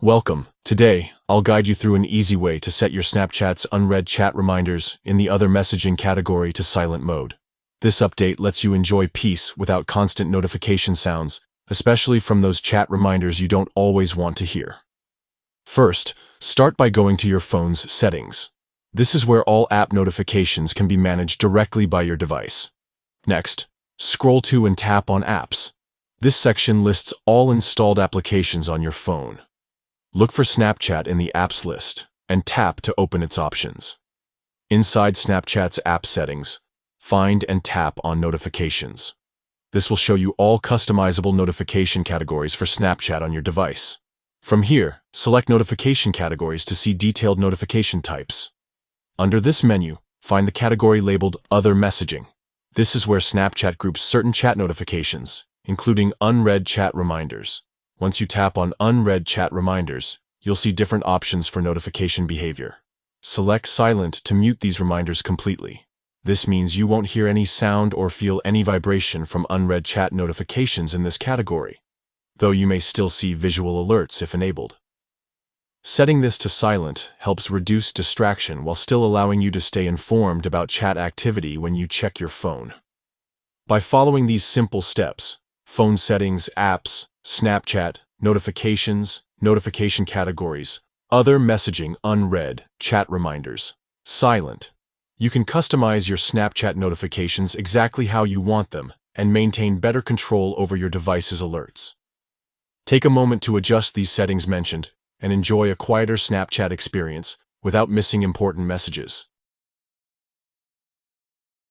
Welcome. Today, I'll guide you through an easy way to set your Snapchat's unread chat reminders in the other messaging category to silent mode. This update lets you enjoy peace without constant notification sounds, especially from those chat reminders you don't always want to hear. First, start by going to your phone's settings. This is where all app notifications can be managed directly by your device. Next, scroll to and tap on Apps. This section lists all installed applications on your phone. Look for Snapchat in the Apps list and tap to open its options. Inside Snapchat's app settings, find and tap on Notifications. This will show you all customizable notification categories for Snapchat on your device. From here, select Notification Categories to see detailed notification types. Under this menu, find the category labeled Other Messaging. This is where Snapchat groups certain chat notifications, including unread chat reminders. Once you tap on Unread Chat Reminders, you'll see different options for notification behavior. Select Silent to mute these reminders completely. This means you won't hear any sound or feel any vibration from unread chat notifications in this category, though you may still see visual alerts if enabled. Setting this to silent helps reduce distraction while still allowing you to stay informed about chat activity when you check your phone. By following these simple steps, phone settings, apps, Snapchat, notifications, notification categories, other messaging, unread, chat reminders, silent. You can customize your Snapchat notifications exactly how you want them and maintain better control over your device's alerts. Take a moment to adjust these settings mentioned and enjoy a quieter Snapchat experience without missing important messages.